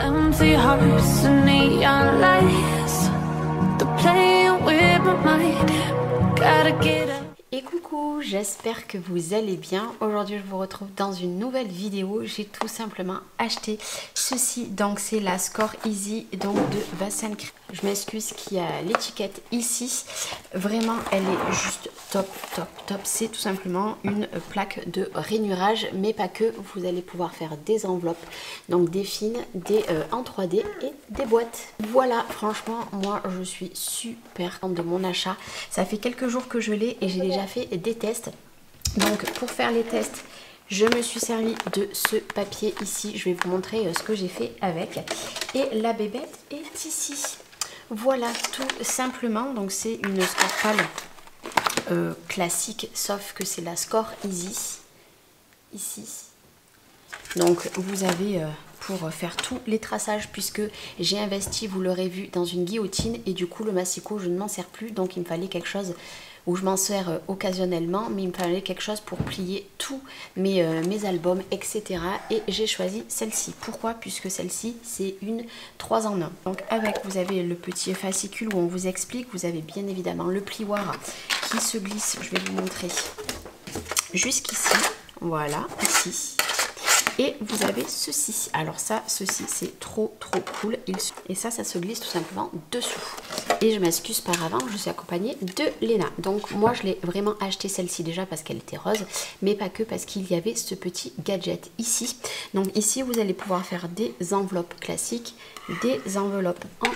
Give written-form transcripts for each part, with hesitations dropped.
Empty hearts and neon lights. They're playing with my mind. Gotta get up. Et coucou, j'espère que vous allez bien. Aujourd'hui je vous retrouve dans une nouvelle vidéo. J'ai tout simplement acheté ceci, donc c'est la Score Easy donc de Vaseline. Je m'excuse qu'il y a l'étiquette ici, vraiment elle est juste top. C'est tout simplement une plaque de rainurage, mais pas que. Vous allez pouvoir faire des enveloppes, donc des fines, des en 3D et des boîtes. Voilà, franchement moi je suis super contente de mon achat. Ça fait quelques jours que je l'ai et j'ai déjà fait des tests. Donc pour faire les tests, je me suis servi de ce papier ici. Je vais vous montrer ce que j'ai fait avec. Et la bébête est ici. Voilà, tout simplement. Donc c'est une Score Pal classique, sauf que c'est la Score Easy ici. Donc vous avez pour faire tous les traçages, puisque j'ai investi, vous l'aurez vu, dans une guillotine et du coup le massicot je ne m'en sers plus, donc il me fallait quelque chose où je m'en sers occasionnellement, mais il me fallait quelque chose pour plier tous mes albums, etc. Et j'ai choisi celle-ci. Pourquoi? Puisque celle-ci, c'est une 3 en 1. Donc avec, vous avez le petit fascicule où on vous explique. Vous avez bien évidemment le plioir qui se glisse. Je vais vous montrer jusqu'ici. Voilà, ici. Et vous avez ceci. Alors ça, ceci, c'est trop cool. Et ça se glisse tout simplement dessous. Et je m'excuse par avant, je suis accompagnée de Léna. Donc moi, je l'ai vraiment acheté celle-ci déjà parce qu'elle était rose, mais pas que, parce qu'il y avait ce petit gadget ici. Donc ici, vous allez pouvoir faire des enveloppes classiques, des enveloppes en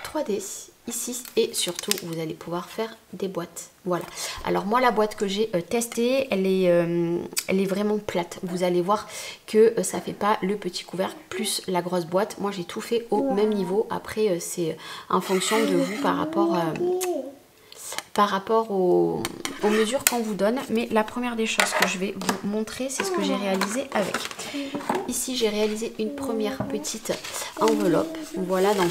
3D. Ici, et surtout vous allez pouvoir faire des boîtes. Voilà, alors moi la boîte que j'ai testée, elle est vraiment plate. Vous allez voir que ça fait pas le petit couvercle plus la grosse boîte. Moi j'ai tout fait au même niveau. Après c'est en fonction de vous par rapport aux mesures qu'on vous donne. Mais la première des choses que je vais vous montrer, c'est ce que j'ai réalisé avec. Ici j'ai réalisé une première petite enveloppe. Voilà, donc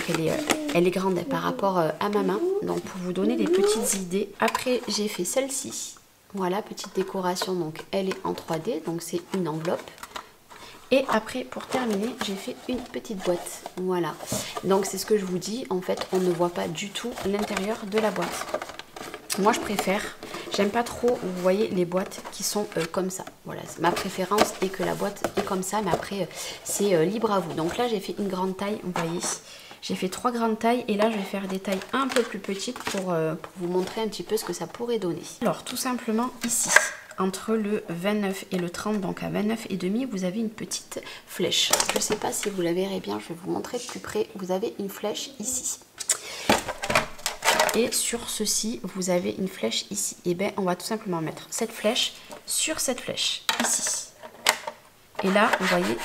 elle est grande par rapport à ma main, donc pour vous donner des petites idées. Après j'ai fait celle-ci. Voilà, petite décoration, donc elle est en 3D, donc c'est une enveloppe. Et après, pour terminer, j'ai fait une petite boîte. Voilà, donc c'est ce que je vous dis, en fait on ne voit pas du tout l'intérieur de la boîte. Moi je préfère, j'aime pas trop, vous voyez, les boîtes qui sont comme ça. Voilà, ma préférence est que la boîte est comme ça, mais après c'est libre à vous. Donc là j'ai fait une grande taille, vous voyez, j'ai fait 3 grandes tailles et là je vais faire des tailles un peu plus petites pour vous montrer un petit peu ce que ça pourrait donner. Alors tout simplement ici, entre le 29 et le 30, donc à 29,5, vous avez une petite flèche. Je ne sais pas si vous la verrez bien, je vais vous montrer de plus près. Vous avez une flèche ici. Et sur ceci, vous avez une flèche ici. Et bien, on va tout simplement mettre cette flèche sur cette flèche ici. Et là, vous voyez,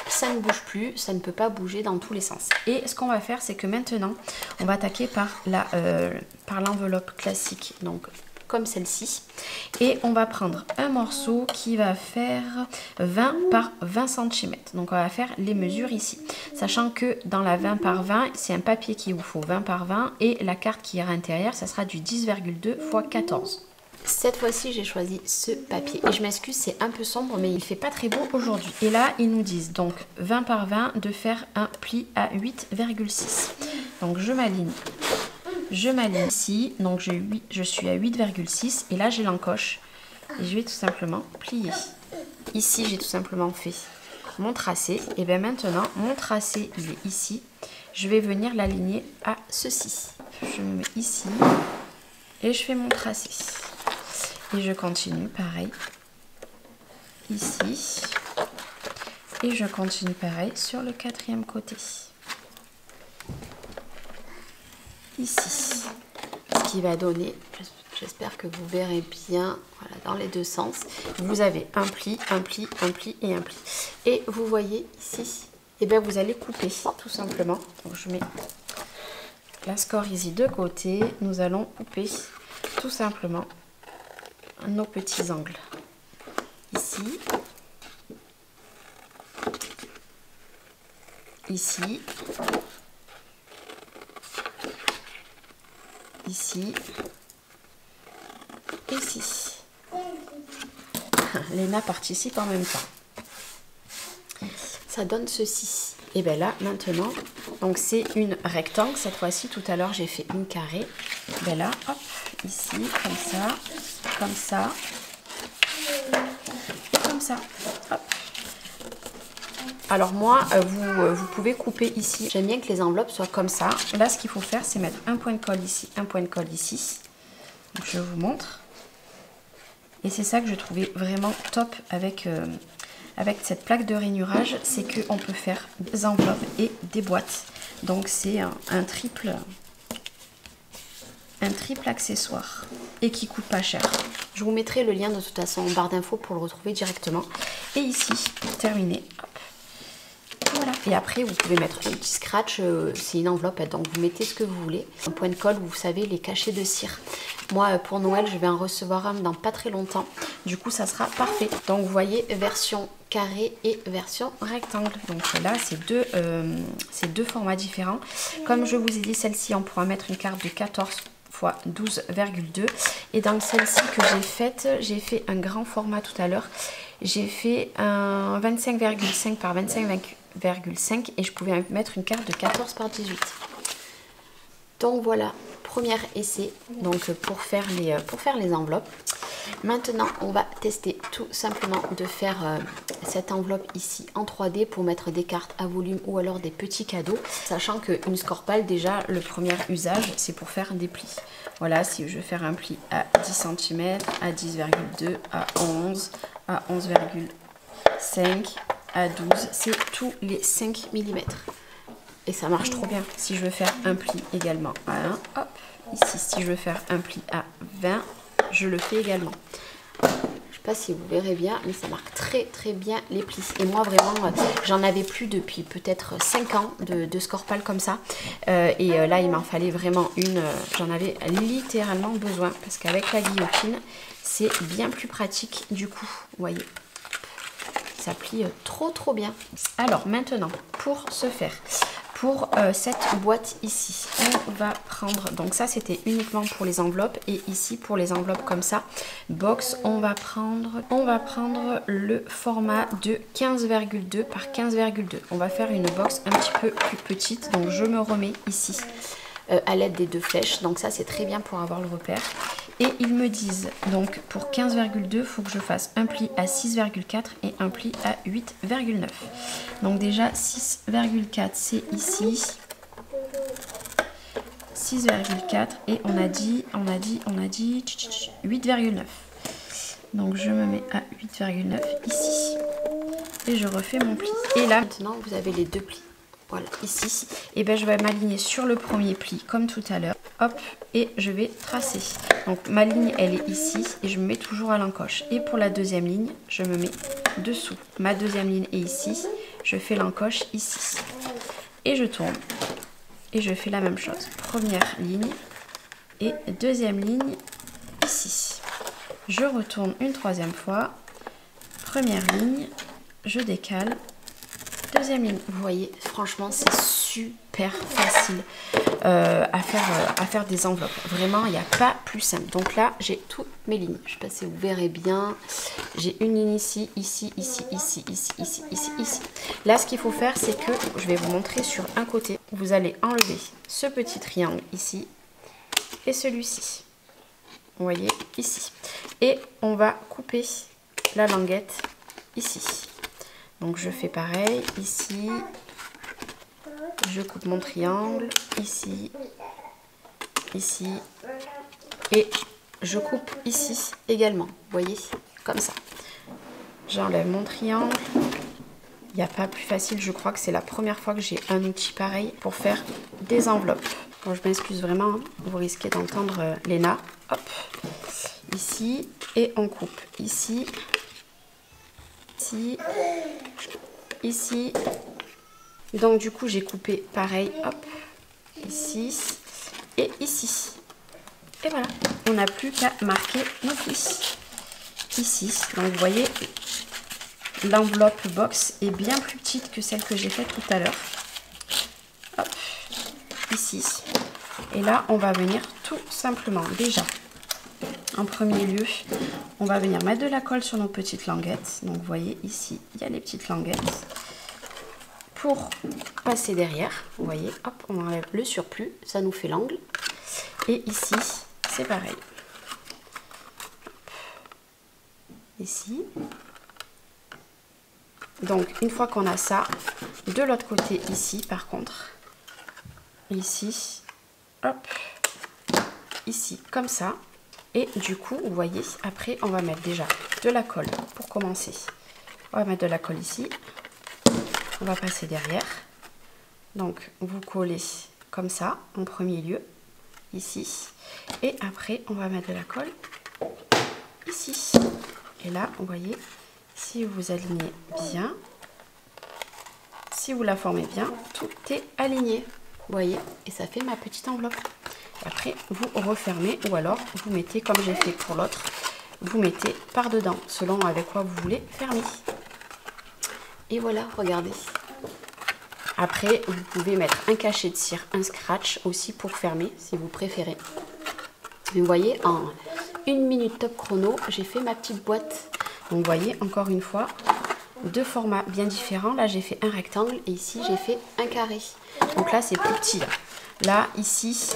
ça ne bouge plus, ça ne peut pas bouger dans tous les sens. Et ce qu'on va faire, c'est que maintenant, on va attaquer par l'enveloppe classique, donc comme celle-ci. Et on va prendre un morceau qui va faire 20 par 20 cm. Donc on va faire les mesures ici. Sachant que dans la 20 par 20, c'est un papier qu'il vous faut 20 par 20. Et la carte qui est à l'intérieur, ça sera du 10,2 x 14. Cette fois-ci, j'ai choisi ce papier. Et je m'excuse, c'est un peu sombre, mais il fait pas très beau aujourd'hui. Et là, ils nous disent donc 20 par 20 de faire un pli à 8,6. Donc je m'aligne. Je m'aligne ici, donc je suis à 8,6 et là j'ai l'encoche et je vais tout simplement plier. Ici j'ai tout simplement fait mon tracé et bien maintenant mon tracé il est ici. Je vais venir l'aligner à ceci. Je me mets ici et je fais mon tracé. Et je continue pareil ici et je continue pareil sur le 4e côté. Ici, ce qui va donner, j'espère que vous verrez bien, voilà, dans les deux sens, vous avez un pli, un pli, un pli et un pli. Et vous voyez ici, et bien vous allez couper tout simplement. Donc je mets la Score Easy de côté, nous allons couper tout simplement nos petits angles. Ici, ici, ici, ici. Léna participe en même temps. Ça donne ceci. Et bien là, maintenant, donc c'est une rectangle cette fois-ci. Tout à l'heure, j'ai fait une carré. Ben là, hop, ici, comme ça, comme ça, et comme ça. Hop. Alors moi, vous pouvez couper ici. J'aime bien que les enveloppes soient comme ça. Là, ce qu'il faut faire, c'est mettre un point de colle ici, un point de colle ici. Donc, je vous montre. Et c'est ça que je trouvais vraiment top avec cette plaque de rainurage, c'est qu'on peut faire des enveloppes et des boîtes. Donc c'est un triple accessoire et qui coûte pas cher. Je vous mettrai le lien de toute façon en barre d'infos pour le retrouver directement. Et ici, terminé. Hop. Voilà. Et après, vous pouvez mettre un petit scratch, c'est une enveloppe, donc vous mettez ce que vous voulez. Un point de colle, vous savez, les cachets de cire. Moi, pour Noël, je vais en recevoir un dans pas très longtemps. Du coup, ça sera parfait. Donc, vous voyez, version carré et version rectangle. Donc là, c'est deux formats différents. Comme je vous ai dit, celle-ci, on pourra mettre une carte de 14 x 12,2. Et dans celle-ci que j'ai fait un grand format tout à l'heure. J'ai fait un 25,5 par 25,5 et je pouvais mettre une carte de 14 par 18. Donc voilà, premier essai donc pour faire les enveloppes. Maintenant, on va tester tout simplement de faire cette enveloppe ici en 3D pour mettre des cartes à volume ou alors des petits cadeaux. Sachant qu'une Scorpal, déjà, le premier usage, c'est pour faire des plis. Voilà, si je veux faire un pli à 10 cm, à 10,2, à 11, à 11,5, à 12, c'est tous les 5 mm. Et ça marche trop bien. Si je veux faire un pli également à 1, hop, ici, si je veux faire un pli à 20, je le fais également. Je ne sais pas si vous verrez bien, mais ça marque très très bien les plis. Et moi vraiment, j'en avais plus depuis peut-être 5 ans de Scorpal comme ça. Et là, il m'en fallait vraiment une. J'en avais littéralement besoin parce qu'avec la guillotine, c'est bien plus pratique du coup. Vous voyez, ça plie trop bien. Alors maintenant, pour ce faire... Pour cette boîte ici, on va prendre, donc ça c'était uniquement pour les enveloppes et ici pour les enveloppes comme ça, box, on va prendre le format de 15,2 par 15,2. On va faire une box un petit peu plus petite, donc je me remets ici à l'aide des deux flèches, donc ça c'est très bien pour avoir le repère. Et ils me disent, donc pour 15,2, il faut que je fasse un pli à 6,4 et un pli à 8,9. Donc déjà 6,4 c'est ici. 6,4 et on a dit 8,9. Donc je me mets à 8,9 ici. Et je refais mon pli. Et là maintenant vous avez les deux plis. Voilà, ici, et ben je vais m'aligner sur le premier pli comme tout à l'heure. Hop, et je vais tracer. Donc ma ligne, elle est ici et je me mets toujours à l'encoche. Et pour la deuxième ligne, je me mets dessous. Ma deuxième ligne est ici, je fais l'encoche ici. Et je tourne. Et je fais la même chose. Première ligne et deuxième ligne ici. Je retourne une troisième fois. Première ligne, je décale. Deuxième ligne, vous voyez, franchement, c'est super facile à faire des enveloppes. Vraiment, il n'y a pas plus simple. Donc là, j'ai toutes mes lignes. Je ne sais pas si vous verrez bien. J'ai une ligne ici, ici, ici, ici, ici, ici, ici, ici. Là, ce qu'il faut faire, c'est que je vais vous montrer sur un côté. Vous allez enlever ce petit triangle ici et celui-ci. Vous voyez, ici. Et on va couper la languette ici. Donc je fais pareil, ici, je coupe mon triangle, ici, ici, et je coupe ici également, vous voyez, comme ça. J'enlève mon triangle, il n'y a pas plus facile, je crois que c'est la première fois que j'ai un outil pareil pour faire des enveloppes. Bon, je m'excuse vraiment, vous risquez d'entendre Léna, hop, ici, et on coupe ici. Ici, ici, donc du coup j'ai coupé pareil, hop, ici et ici, et voilà, on n'a plus qu'à marquer nos plis ici. Donc vous voyez, l'enveloppe box est bien plus petite que celle que j'ai faite tout à l'heure, hop, ici, et là on va venir tout simplement déjà. En premier lieu, on va venir mettre de la colle sur nos petites languettes. Donc vous voyez ici, il y a les petites languettes. pour passer derrière. Vous voyez, hop, on enlève le surplus, ça nous fait l'angle. Et ici, c'est pareil. Ici. Donc, une fois qu'on a ça, de l'autre côté, ici, par contre, ici, hop, ici, comme ça. Et du coup, vous voyez, après, on va mettre déjà de la colle pour commencer. On va mettre de la colle ici. On va passer derrière. Donc, vous collez comme ça, en premier lieu, ici. Et après, on va mettre de la colle ici. Et là, vous voyez, si vous alignez bien, si vous la formez bien, tout est aligné. Vous voyez, et ça fait ma petite enveloppe. Et après, vous refermez ou alors vous mettez, comme j'ai fait pour l'autre, vous mettez par dedans, selon avec quoi vous voulez fermer. Et voilà, regardez. Après, vous pouvez mettre un cachet de cire, un scratch aussi pour fermer, si vous préférez. Vous voyez, en 1 minute top chrono, j'ai fait ma petite boîte. Donc, vous voyez, encore une fois, deux formats bien différents. Là, j'ai fait un rectangle et ici, j'ai fait un carré. Donc là, c'est plus petit. Là, ici,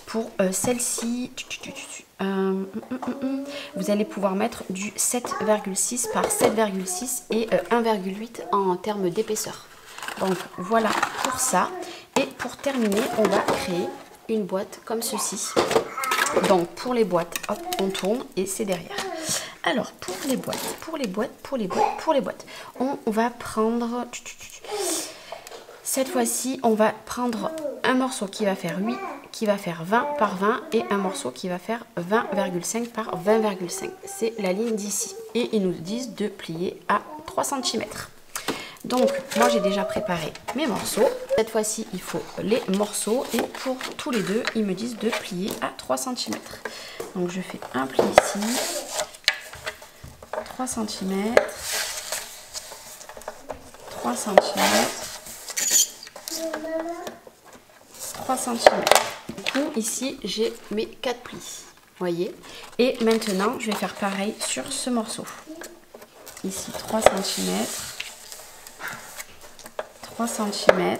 pour celle-ci, vous allez pouvoir mettre du 7,6 par 7,6 et 1,8 en termes d'épaisseur. Donc voilà pour ça. Et pour terminer, on va créer une boîte comme ceci. Donc pour les boîtes, hop, on tourne et c'est derrière. Alors pour les boîtes, on va prendre... Cette fois-ci, on va prendre un morceau qui va faire 8, qui va faire 20 par 20 et un morceau qui va faire 20,5 par 20,5. C'est la ligne d'ici. Et ils nous disent de plier à 3 cm. Donc, moi, j'ai déjà préparé mes morceaux. Cette fois-ci, il faut les morceaux. Et pour tous les deux, ils me disent de plier à 3 cm. Donc, je fais un pli ici. 3 cm. 3 cm. 3 cm. Du coup, ici, j'ai mes 4 plis. Vous voyez. Et maintenant, je vais faire pareil sur ce morceau. Ici, 3 cm. 3 cm.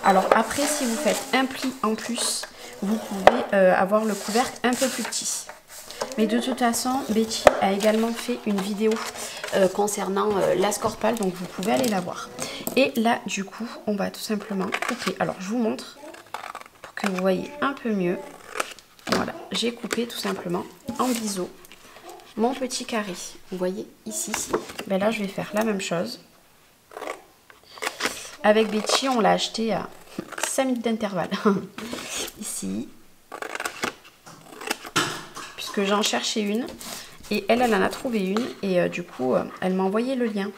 Alors après, si vous faites un pli en plus, vous pouvez avoir le couvercle un peu plus petit. Mais de toute façon, Betty a également fait une vidéo concernant la scorpale, donc vous pouvez aller la voir. Et là, du coup, on va tout simplement couper. Alors, je vous montre pour que vous voyez un peu mieux. Voilà, j'ai coupé tout simplement en biseau mon petit carré. Vous voyez ici. Ben là, je vais faire la même chose. Avec Betty, on l'a acheté à 5 minutes d'intervalle. Ici. Puisque j'en cherchais une. Et elle en a trouvé une. Et du coup, elle m'a envoyé le lien.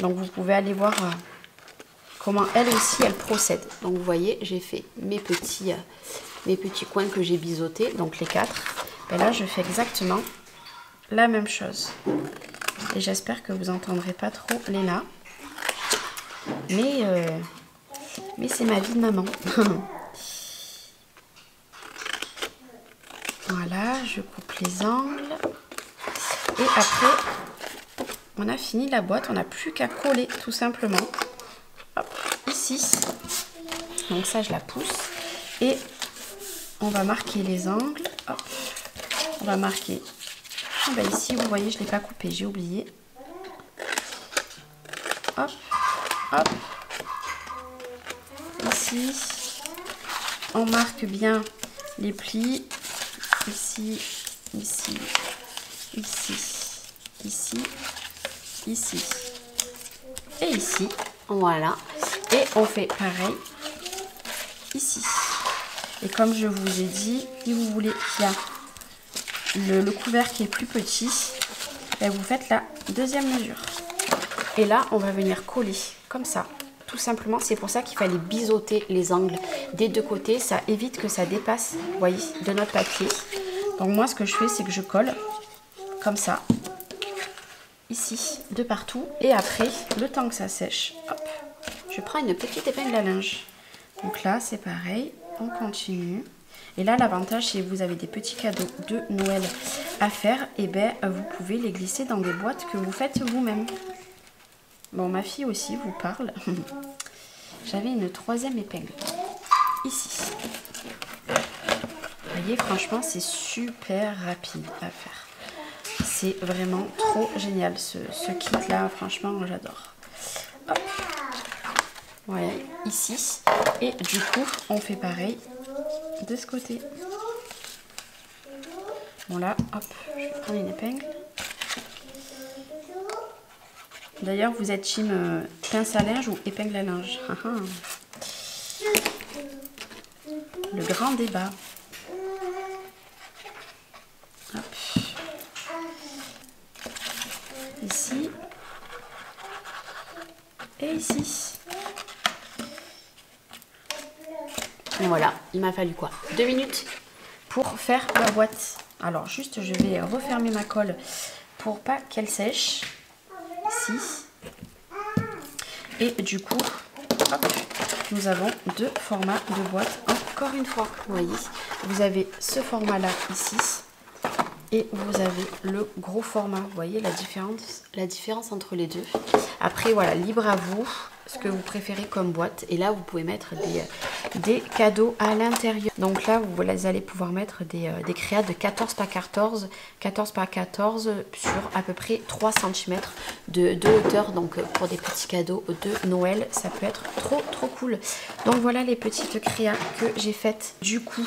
Donc, vous pouvez aller voir comment elle aussi, elle procède. Donc, vous voyez, j'ai fait mes petits coins que j'ai biseautés. Donc, les 4. Et là, je fais exactement la même chose. Et j'espère que vous n'entendrez pas trop Léna. Mais c'est ma vie de maman. Voilà, je coupe les angles. Et après, on a fini la boîte. On n'a plus qu'à coller tout simplement. Hop, ici. Donc ça, je la pousse. Et on va marquer les angles. Hop, on va marquer. Ah ben ici, vous voyez, je ne l'ai pas coupé, j'ai oublié. Hop. Hop, ici, on marque bien les plis, ici, ici, ici, ici, ici, et ici, voilà, et on fait pareil ici. Et comme je vous ai dit, si vous voulez qu'il y a le couvercle qui est plus petit, ben vous faites la deuxième mesure. Et là, on va venir coller comme ça. Tout simplement, c'est pour ça qu'il fallait biseauter les angles des deux côtés. Ça évite que ça dépasse, vous voyez, de notre papier. Donc moi, ce que je fais, c'est que je colle comme ça. Ici, de partout. Et après, le temps que ça sèche, hop, je prends une petite épingle à linge. Donc là, c'est pareil. On continue. Et là, l'avantage, c'est que vous avez des petits cadeaux de Noël à faire. Et bien, vous pouvez les glisser dans des boîtes que vous faites vous-même. Bon, ma fille aussi vous parle. J'avais une troisième épingle. Ici. Vous voyez, franchement, c'est super rapide à faire. C'est vraiment trop génial. Ce kit-là, franchement, j'adore. Hop. Voilà, ici. Et du coup, on fait pareil de ce côté. Bon là, hop, je vais prendre une épingle. D'ailleurs, vous êtes team pince à linge ou épingle à linge? Le grand débat. Hop. Ici. Et ici. Et voilà, il m'a fallu quoi? 2 minutes pour faire la boîte. Alors juste, je vais refermer ma colle pour pas qu'elle sèche. Ici. Et du coup, hop, nous avons 2 formats de boîte. Encore une fois, vous voyez, vous avez ce format-là ici. Et vous avez le gros format. Vous voyez la différence entre les deux. Après, voilà, libre à vous ce que vous préférez comme boîte. Et là, vous pouvez mettre des cadeaux à l'intérieur. Donc là, vous allez pouvoir mettre des créas de 14 par 14 sur à peu près 3 cm de hauteur. Donc pour des petits cadeaux de Noël, ça peut être trop cool. Donc voilà les petites créas que j'ai faites du coup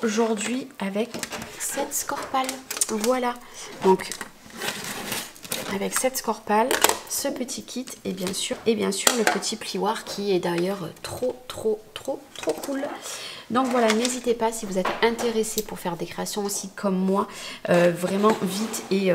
aujourd'hui avec cette Scorpal. Voilà. Donc avec cette Scorpal, ce petit kit et bien sûr le petit plioir qui est d'ailleurs trop cool. Donc voilà, n'hésitez pas si vous êtes intéressé pour faire des créations aussi comme moi, vraiment vite et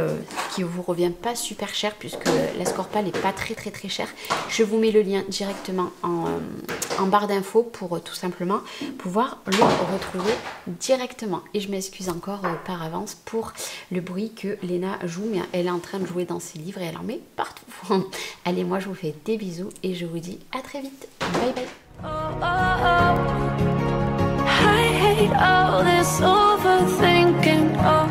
qui vous revient pas super cher puisque la Scorpal n'est pas très chère. Je vous mets le lien directement en barre d'infos pour tout simplement pouvoir le retrouver directement. Et je m'excuse encore par avance pour le bruit que Léna joue, mais elle est en train de jouer dans ses livres et elle en met partout. Allez, moi je vous fais des bisous et je vous dis à très vite. Bye bye. Oh, oh, oh. I hate all this overthinking. Oh.